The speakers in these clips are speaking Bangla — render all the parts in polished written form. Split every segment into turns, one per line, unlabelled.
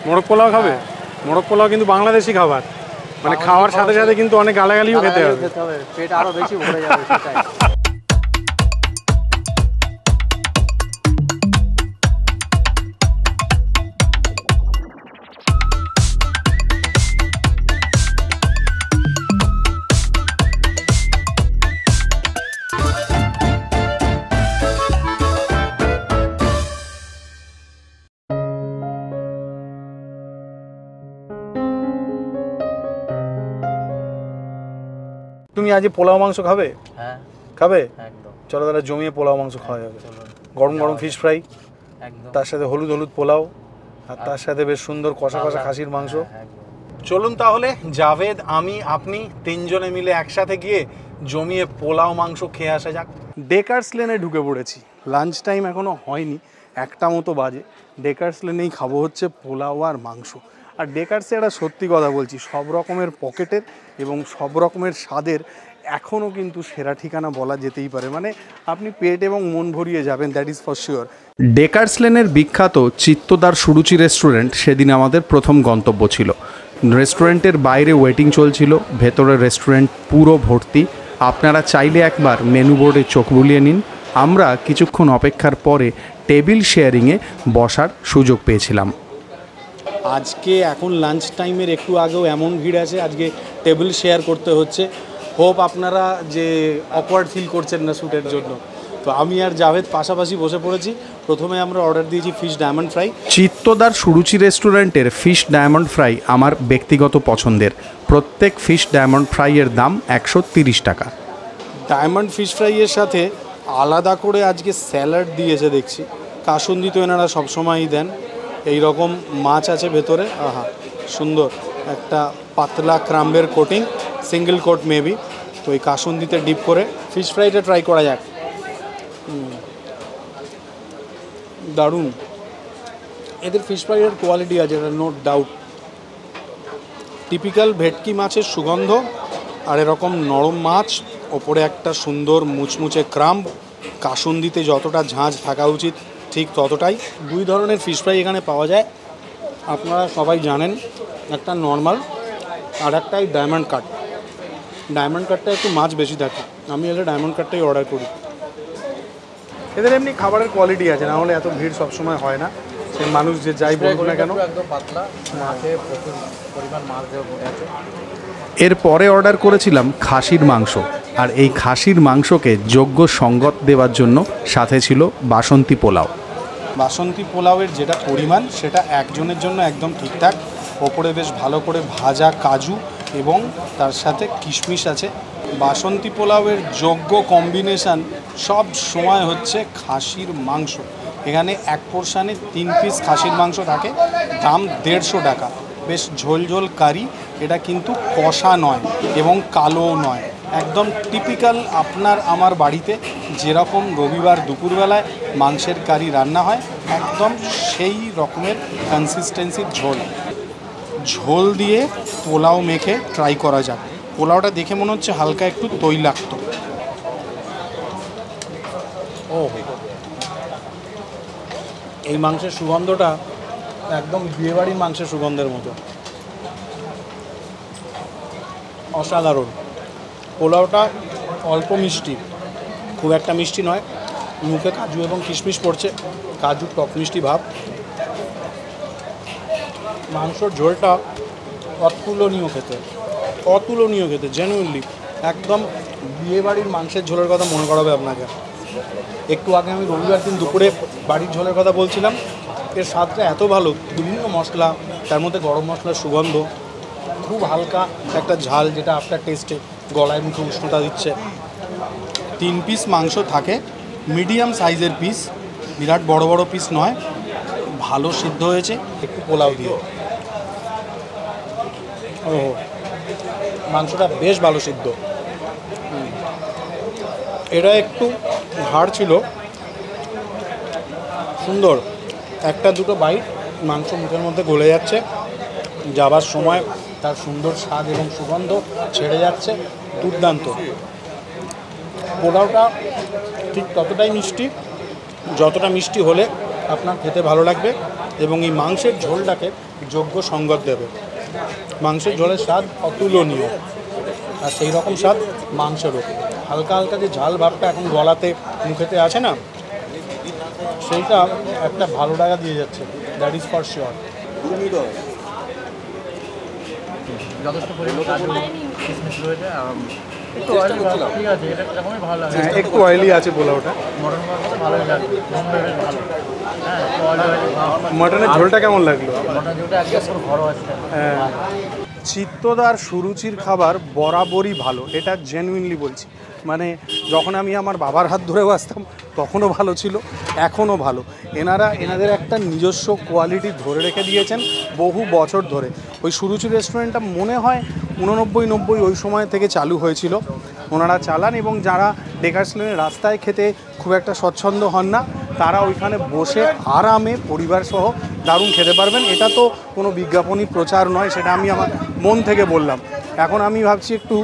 মোরগ পোলাও খাবে? মোরগ পোলাও কিন্তু বাংলাদেশি খাবার, মানে খাওয়ার সাথে সাথে কিন্তু অনেক গালাগালিও খেতে হবে,
পেট আরো বেশি ভরে যাবে সেটাই।
তুমি আজ পোলাও মাংস খাবে?
হ্যাঁ
খাবে,
একদম।
চলো তাহলে জমিয়ে পোলাও মাংস খাওয়া যাবে। গরম গরম ফিশ ফ্রাই, তার সাথে হলুদ হলুদ পোলাও, আর তার সাথে বেশ সুন্দর কষা কষা খাসির মাংস। চলুন তাহলে জাভেদ, আমি, আপনি তিনজনে মিলে একসাথে গিয়ে জমিয়ে পোলাও মাংস খেয়ে আসা যাক। ডেকার্স লেনে ঢুকে পড়েছি, লাঞ্চ টাইম এখনও হয়নি, 1টা মতো বাজে। ডেকার্স লেনেই খাবো হচ্ছে পোলাও আর মাংস। আর ডেকার্সে একটা সত্যি কথা বলছি, সব রকমের পকেটের এবং সব রকমের স্বাদের এখনও কিন্তু সেরা ঠিকানা বলা যেতেই পারে, মানে আপনি পেট এবং মন ভরিয়ে যাবেন, that is for sure. Dacres লেনের বিখ্যাত চিত্তদার সুরুচি রেস্টুরেন্ট সেদিন আমাদের প্রথম গন্তব্য ছিল। রেস্টুরেন্টের বাইরে ওয়েটিং চলছিল, ভেতরে রেস্টুরেন্ট পুরো ভর্তি। আপনারা চাইলে একবার মেনু বোর্ডে চোখ বুলিয়ে নিন। আমরা কিছুক্ষণ অপেক্ষার পরে টেবিল শেয়ারিংয়ে বসার সুযোগ পেয়েছিলাম। আজকে এখন লাঞ্চ টাইমের একটু আগেও এমন ভিড় আছে, আজকে টেবিল শেয়ার করতে হচ্ছে। হোপ আপনারা যে অকওয়ার্ড ফিল করছেন না শ্যুটের জন্য। তো আমি আর জাভেদ পাশাপাশি বসে পড়েছি। প্রথমে আমরা অর্ডার দিয়েছি ফিশ ডায়মন্ড ফ্রাই। চিত্তদার সুরুচি রেস্টুরেন্টের ফিশ ডায়মন্ড ফ্রাই আমার ব্যক্তিগত পছন্দের। প্রত্যেক ফিশ ডায়মন্ড ফ্রাইয়ের দাম 130 টাকা। ডায়মন্ড ফিশ ফ্রাইয়ের সাথে আলাদা করে আজকে স্যালাড দিয়েছে দেখছি। কাসুন্দি তো এনারা সবসময়ই দেন। এই রকম মাছ আছে ভেতরে, আহা সুন্দর একটা পাতলা ক্রাম্বের কোটিং, সিঙ্গেল কোট মেবি। তো এই কাসুন্দিতে ডিপ করে ফিশ ফ্রাইটা ট্রাই করা যাক। দারুণ, এদের ফিশ ফ্রাইয়ের কোয়ালিটি আছে, এটা নো ডাউট। টিপিক্যাল ভেটকি মাছের সুগন্ধ আর এরকম নরম মাছ, ওপরে একটা সুন্দর মুচমুচে ক্রাম্ব, কাসুন্দিতে যতটা ঝাঁঝ থাকা উচিত ঠিক ততটাই। 2 ধরনের ফিশ ফ্রাই এখানে পাওয়া যায়, আপনারা সবাই জানেন, একটা নর্মাল আর একটা এই ডায়মন্ড কাট। ডায়মন্ড কাটটা একটু মাছ বেশি থাকে, আমি এলে ডায়মন্ড কাটটাই অর্ডার করি। এদের এমনি খাবারের কোয়ালিটি আছে, না হলে এত ভিড় সবসময় হয় না। সে মানুষ যে যাই বলুক না কেন,
একদম পাতলা, মাছে প্রচুর পরিমাণ মাছ দেওয়া আছে।
এরপরে অর্ডার করেছিলাম খাসির মাংস, আর এই খাসির মাংসকে যোগ্য সঙ্গত দেওয়ার জন্য সাথে ছিল বাসন্তী পোলাও। বাসন্তী পোলাওয়ের যেটা পরিমাণ সেটা একজনের জন্য একদম ঠিকঠাক। ওপরে বেশ ভালো করে ভাজা কাজু এবং তার সাথে কিশমিশ আছে। বাসন্তী পোলাওয়ের যোগ্য কম্বিনেশান সব সময় হচ্ছে খাসির মাংস। এখানে এক পোর্শানে 3 পিস খাসির মাংস থাকে, দাম 150 টাকা। বেশ ঝোল ঝোল কারি, এটা কিন্তু কষা নয় এবং কালোও নয়, একদম টিপিক্যাল আপনার আমার বাড়িতে যেরকম রবিবার দুপুরবেলায় মাংসের কারি রান্না হয়, একদম সেই রকমের কনসিস্টেন্সির ঝোল। ঝোল দিয়ে পোলাও মেখে ট্রাই করা যাক। পোলাওটা দেখে মনে হচ্ছে হালকা একটু তৈলাক্ত। ও, এই মাংসের সুগন্ধটা একদম বিয়েবাড়ির মাংসের সুগন্ধের মতো, অসাধারণ। পোলাওটা অল্প মিষ্টি, খুব একটা মিষ্টি নয়, মুখে কাজু এবং কিশমিশ পড়ছে, কাজু টক মিষ্টি ভাব। মাংসর ঝোলটা অতুলনীয় খেতে, অতুলনীয় খেতে, জেনুইনলি একদম বিয়েবাড়ির মাংসের ঝোলের কথা মনে করাবে আপনাকে। একটু আগে আমি রবিবার দিন দুপুরে বাড়ির ঝোলের কথা বলছিলাম, এর স্বাদটা এত ভালো, বিভিন্ন মশলা, তার মধ্যে গরম মশলার সুগন্ধ, খুব হালকা একটা ঝাল যেটা আফটার টেস্টে গলায় মুখে উষ্ণতা দিচ্ছে। 3 পিস মাংস থাকে, মিডিয়াম সাইজের পিস, বিরাট বড় বড় পিস নয়, ভালো সিদ্ধ হয়েছে একটু পোলাও দিয়ে। ও, মাংসটা বেশ ভালো সিদ্ধ। এটা একটু হাড় ছিল, সুন্দর, একটা দুটো বাইট মাংস মুখের মধ্যে গলে যাচ্ছে, যাবার সময় তার সুন্দর স্বাদ এবং সুগন্ধ ছেড়ে যাচ্ছে, দুর্দান্ত। পোলাওটা ঠিক ততটাই মিষ্টি, যতটা মিষ্টি হলে আপনার খেতে ভালো লাগবে। এবং এই মাংসের ঝোলটাকে যোগ্য সঙ্গত দেবে। মাংসের ঝোলের স্বাদ অতুলনীয়, আর সেই রকম স্বাদ মাংসেরও। হালকা হালকা যে ঝাল ভাবটা এখন গলাতে মুখেতে আছে না, সেইটা একটা ভালো টাকা দিয়ে যাচ্ছে, দ্যাট ইজ ফর শিওর।
যথেষ্ট পরিমাণ কাজু কিশমিশ রয়েছে, একটু অয়েলি, ঠিক আছে, এটা এরকমই ভালো লাগে।
হ্যাঁ, একটু অয়েলি আছে পোলাওটা।
মটন পোলাও ভালোই লাগে, বেশ ভালো। হ্যাঁ, একটু অয়েলি।
মটনের ঝোলটা কেমন লাগলো?
মটন ঝোলটা একদম পুরো ঘরোয়া স্টাইল।
হ্যাঁ, চিত্তদার সুরুচির খাবার বরাবরই ভালো, এটা জেনুইনলি বলছি। মানে যখন আমি আমার বাবার হাত ধরেও আসতাম তখনও ভালো ছিল, এখনও ভালো। এনাদের একটা নিজস্ব কোয়ালিটি ধরে রেখে দিয়েছেন বহু বছর ধরে। ওই সুরুচি রেস্টুরেন্টটা মনে হয় 89-90 ওই সময় থেকে চালু হয়েছিল, ওনারা চালান। এবং যারা ডেকার্স লেনের রাস্তায় খেতে খুব একটা স্বচ্ছন্দ হন না, তারা ওইখানে বসে আরামে পরিবারসহ দারুণ খেতে পারবেন। এটা তো কোনো বিজ্ঞাপনী প্রচার নয়, সেটা আমি আমার মন থেকে বললাম। এখন আমি ভাবছি একটু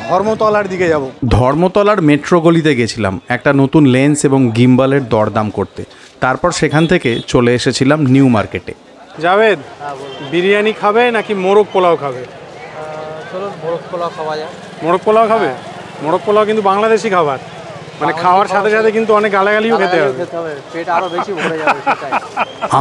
ধর্মতলার দিকে যাব। ধর্মতলার মেট্রো গলিতে গেছিলাম একটা নতুন লেন্স এবং গিম্বালের দরদাম করতে। তারপর সেখান থেকে চলে এসেছিলাম নিউ মার্কেটে। জাভেদ, বিরিয়ানি খাবে নাকি মোরগ পোলাও খাবে?
চলুন মোরগ পোলাও খাওয়া যায়।
মোরগ পোলাও খাবে? মোরগ পোলাও কিন্তু বাংলাদেশি খাবার, মানে খাওয়ার সাথে সাথে কিন্তু অনেক গালাগালিও খেতে হবে,
পেট আরো বেশি ভরে যাবে সেটাই।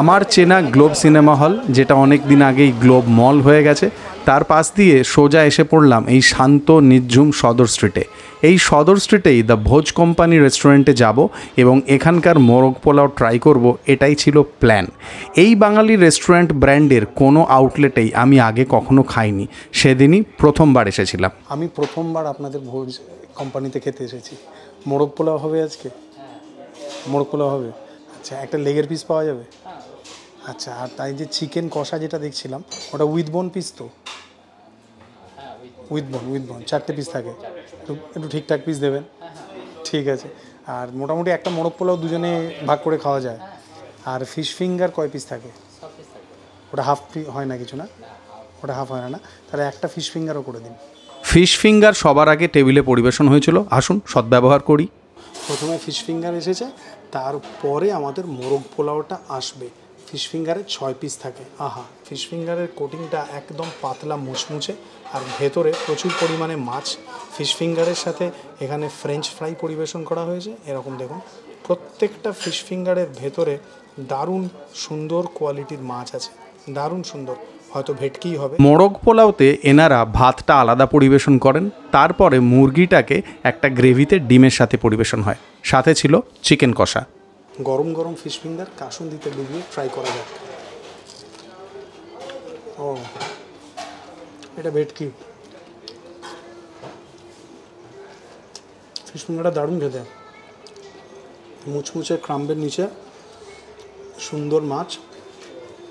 আমার চেনা গ্লোব সিনেমা হল, যেটা অনেক দিন আগেই গ্লোব মল হয়ে গেছে, তার পাশ দিয়ে সোজা এসে পড়লাম এই শান্ত নিঝুম সদর স্ট্রিটে। এই সদর স্ট্রিটেই দ্য ভোজ কোম্পানি রেস্টুরেন্টে যাব এবং এখানকার মোরগ পোলাও ট্রাই করব, এটাই ছিল প্ল্যান। এই বাঙালি রেস্টুরেন্ট ব্র্যান্ডের কোনো আউটলেটেই আমি আগে কখনো খাইনি, সেদিনই প্রথমবার এসেছিলাম।
আমি প্রথমবার আপনাদের ভোজ কোম্পানিতে খেতে এসেছি। মোরগ পোলাও হবে আজকে? মোরগ পোলাও হবে। আচ্ছা, একটা লেগের পিস পাওয়া যাবে? আচ্ছা, আর তাই যে চিকেন কষা যেটা দেখছিলাম, ওটা উইথ বোন পিস তো? উইথ বোন 4টে পিস থাকে, একটু ঠিকঠাক পিস দেবেন। ঠিক আছে। আর মোটামুটি একটা মোরগ পোলাও দুজনে ভাগ করে খাওয়া যায়। আর ফিশ ফিঙ্গার কয় পিস থাকে? ওটা হাফ হয় না কিছু না? ওটা হাফ হয় না? তাহলে একটা ফিশ ফিঙ্গারও করে দিন।
ফিশ ফিঙ্গার সবার আগে টেবিলে পরিবেশন হয়েছিল, আসুন সদ্ব্যবহার করি।
প্রথমে ফিশ ফিঙ্গার এসেছে, তারপরে আমাদের মোরগ পোলাওটা আসবে। ফিশ ফিঙ্গারে 6 পিস থাকে। আহা, ফিশ ফিঙ্গারের কোটিংটা একদম পাতলা মুচমুচে, আর ভেতরে প্রচুর পরিমাণে মাছ। ফিশ ফিঙ্গারের সাথে এখানে ফ্রেঞ্চ ফ্রাই পরিবেশন করা হয়েছে। এরকম দেখুন, প্রত্যেকটা ফিশ ফিঙ্গারের ভেতরে দারুণ সুন্দর কোয়ালিটির মাছ আছে, দারুণ সুন্দর। হয়তো ভেটকিই হবে।
মোরগ পোলাওতে এনারা ভাতটা আলাদা পরিবেশন করেন, তারপরে মুরগিটাকে একটা গ্রেভিতে ডিমের সাথে পরিবেশন হয়, সাথে ছিল চিকেন কষা।
গরম গরম ফিশ ফিঙ্গার কাসুন দিতে ডুবিয়ে ট্রাই করা যাক। ও, এটা ভেটকি। ফিশ ফিঙ্গারটা দারুণ খেতে, মুচমুচে ক্রাম্বের নিচে সুন্দর মাছ,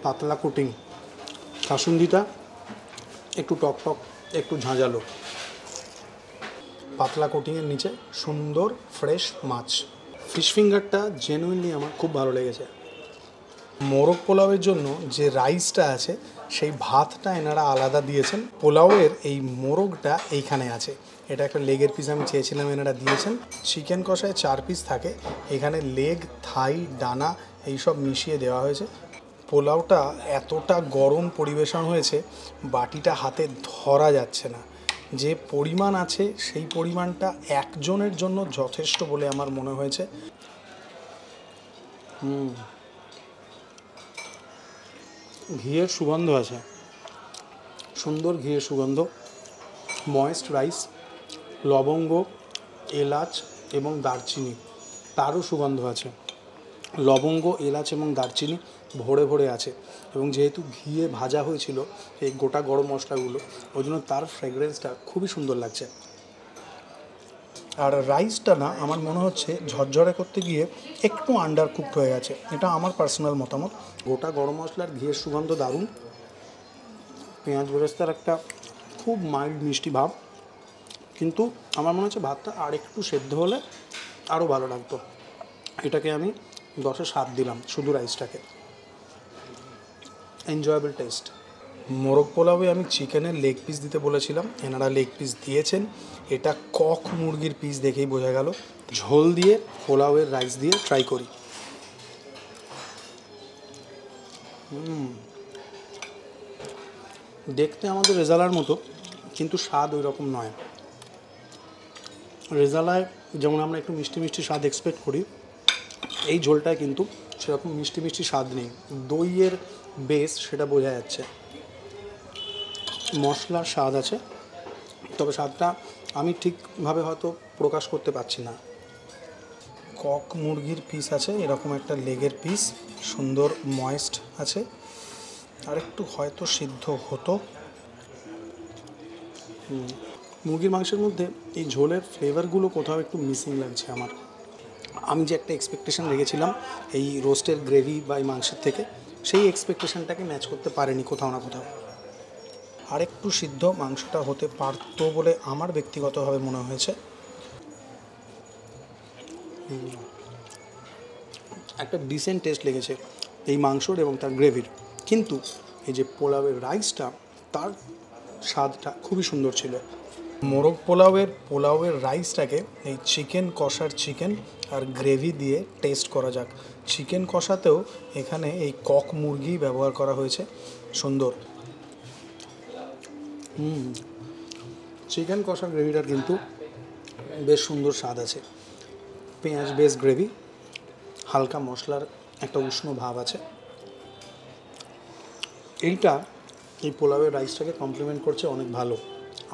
পাতলা কোটিং। কাসুন্দিটা একটু টক টক, একটু ঝাঁঝালো, পাতলা কোটিংয়ের নিচে সুন্দর ফ্রেশ মাছ। ফিশ ফিঙ্গারটা জেনুইনলি আমার খুব ভালো লেগেছে। মোরগ পোলাওয়ের জন্য যে রাইসটা আছে, সেই ভাতটা এনারা আলাদা দিয়েছেন। পোলাওয়ের এই মোরগটা এইখানে আছে। এটা একটা লেগের পিস আমি চেয়েছিলাম, এনারা দিয়েছেন। চিকেন কষায় 4 পিস থাকে, এখানে লেগ, থাই, ডানা এইসব মিশিয়ে দেওয়া হয়েছে। পোলাওটা এতটা গরম পরিবেশন হয়েছে, বাটিটা হাতে ধরা যাচ্ছে না। যে পরিমাণ আছে সেই পরিমাণটা একজনের জন্য যথেষ্ট বলে আমার মনে হয়েছে। ঘিয়ের সুগন্ধ আছে, সুন্দর ঘিয়ের সুগন্ধ। ময়েস্ট রাইস, লবঙ্গ, এলাচ এবং দারচিনি, তারও সুগন্ধ আছে। লবঙ্গ, এলাচ এবং দারচিনি ভরে ভরে আছে, এবং যেহেতু ঘিয়ে ভাজা হয়েছিল এই গোটা গরম মশলাগুলো, ওই জন্য তার ফ্রেগরেন্সটা খুবই সুন্দর লাগছে। আর রাইসটা না, আমার মনে হচ্ছে ঝরঝরে করতে গিয়ে একটু আন্ডার কুকড হয়ে গেছে, এটা আমার পার্সোনাল মতামত। গোটা গরম মশলার ঘিয়ের সুগন্ধ দারুণ। পেঁয়াজ বেরেস্তার একটা খুব মাইল্ড মিষ্টি ভাব, কিন্তু আমার মনে হচ্ছে ভাতটা আর একটু সেদ্ধ হলে আরও ভালো লাগতো। এটাকে আমি 10-এ 7 দিলাম, শুধু রাইসটাকে। Enjoyable test. মোরগ পোলাওয়ে আমি চিকেনের লেগ পিস দিতে বলেছিলাম, এনারা লেগ পিস দিয়েছেন। এটা কক মুরগির পিস দেখেই বোঝা গেল। ঝোল দিয়ে পোলাওয়ের রাইস দিয়ে ট্রাই করি। দেখতে আমাদের রেজালার মতো, কিন্তু স্বাদ ওই রকম নয়। রেজালায় যেমন আমরা একটু মিষ্টি মিষ্টি স্বাদ এক্সপেক্ট করি, এই ঝোলটায় কিন্তু সেরকম মিষ্টি মিষ্টি স্বাদ নেই। দইয়ের বেস সেটা বোঝা যাচ্ছে, মশলার স্বাদ আছে, তবে স্বাদটা আমি ঠিকভাবে হয়তো প্রকাশ করতে পারছি না। কক মুরগির পিস আছে, এরকম একটা লেগের পিস, সুন্দর ময়েস্ট আছে, আর একটু হয়তো সিদ্ধ হতো। মুরগির মাংসের মধ্যে এই ঝোলের ফ্লেভারগুলো কোথাও একটু মিসিং লাগছে আমার। আমি যে একটা এক্সপেকটেশন রেখেছিলাম এই রোস্টের গ্রেভি বা এই মাংসের থেকে, সেই এক্সপেকটেশনটাকে ম্যাচ করতে পারেনি কোথাও না কোথাও। আর একটু সিদ্ধ মাংসটা হতে পারতো বলে আমার ব্যক্তিগতভাবে মনে হয়েছে। একটা ডিসেন্ট টেস্ট লেগেছে এই মাংসর এবং তার গ্রেভির, কিন্তু এই যে পোলাওয়ের রাইসটা, তার স্বাদটা খুবই সুন্দর ছিল। মোরগ পোলাওয়ের রাইসটাকে এই চিকেন কষার চিকেন আর গ্রেভি দিয়ে টেস্ট করা যাক। চিকেন কষাতেও এখানে এই কক মুরগি ব্যবহার করা হয়েছে, সুন্দর। চিকেন কষার গ্রেভিটার কিন্তু বেশ সুন্দর স্বাদ আছে, পেঁয়াজ বেস গ্রেভি, হালকা মশলার একটা উষ্ণ ভাব আছে। এইটা এই পোলাওয়ের রাইসটাকে কমপ্লিমেন্ট করছে অনেক ভালো,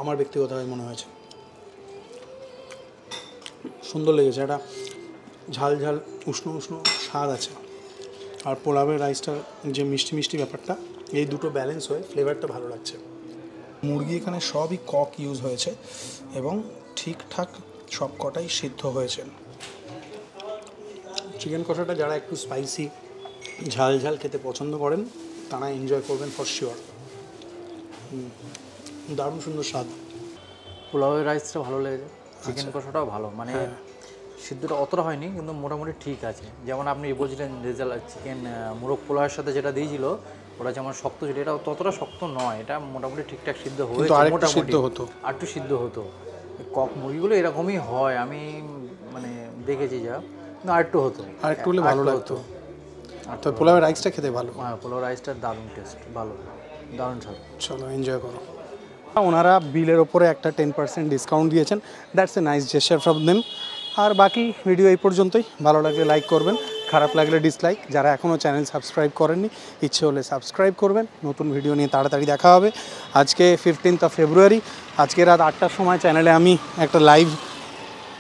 আমার ব্যক্তিগতভাবে মনে হয়েছে। সুন্দর লেগেছে, একটা ঝাল ঝাল উষ্ণ উষ্ণ স্বাদ আছে, আর পোলাওয়ের রাইসটার যে মিষ্টি মিষ্টি ব্যাপারটা, এই দুটো ব্যালেন্স হয়ে ফ্লেভারটা ভালো লাগছে। মুরগি এখানে সবই কক ইউজ হয়েছে এবং ঠিকঠাক সব কটাই সিদ্ধ হয়েছে। চিকেন কষাটা যারা একটু স্পাইসি ঝাল ঝাল খেতে পছন্দ করেন তারা এনজয় করবেন ফর শিওর। দারুণ সুন্দর স্বাদ।
পোলাওয়ের রাইসটা ভালো লেগেছে, চিকেন কষাটাও ভালো, মানে সিদ্ধটা অতটা হয়নি কিন্তু মোটামুটি ঠিক আছে। যেমন আপনি বলছিলেন রেজাল্ট চিকেন মোরগ পোলাওয়ের সাথে যেটা দিয়েছিল ওটা যেমন শক্ত ছিল, এটা ততটা শক্ত নয়, এটা মোটামুটি ঠিকঠাক সিদ্ধ হয়েছে, মোটামুটি আর একটু সিদ্ধ হতো। কক মুরগিগুলো এরকমই হয়, আমি মানে দেখেছি যা, কিন্তু আর একটু হতো,
আর একটু হলে ভালো লাগতো। তো পোলাওয়ের রাইসটা খেতে ভালো,
হ্যাঁ পোলাও রাইসটার দারুণ টেস্ট, ভালো, দারুণ স্বাদ।
চলো এনজয় করো। ওনারা বিলের ওপরে একটা 10% ডিসকাউন্ট দিয়েছেন, that's a nice gesture from them. আর বাকি ভিডিও এই পর্যন্তই, ভালো লাগলে লাইক করবেন, খারাপ লাগলে ডিসলাইক। যারা এখনও চ্যানেল সাবস্ক্রাইব করেননি, ইচ্ছে হলে সাবস্ক্রাইব করবেন। নতুন ভিডিও নিয়ে তাড়াতাড়ি দেখা হবে। আজকে 15 ফেব্রুয়ারি, আজকে রাত 8টার সময় চ্যানেলে আমি একটা লাইভ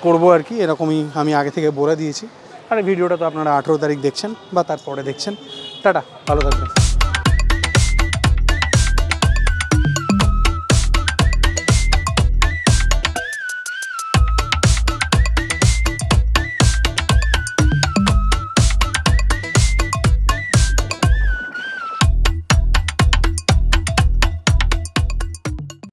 করবো আর কি, এরকমই আমি আগে থেকে বলে দিয়েছি। আর এই ভিডিওটা তো আপনারা 18 তারিখ দেখছেন বা তারপরে দেখছেন। টাটা, ভালো থাকবেন।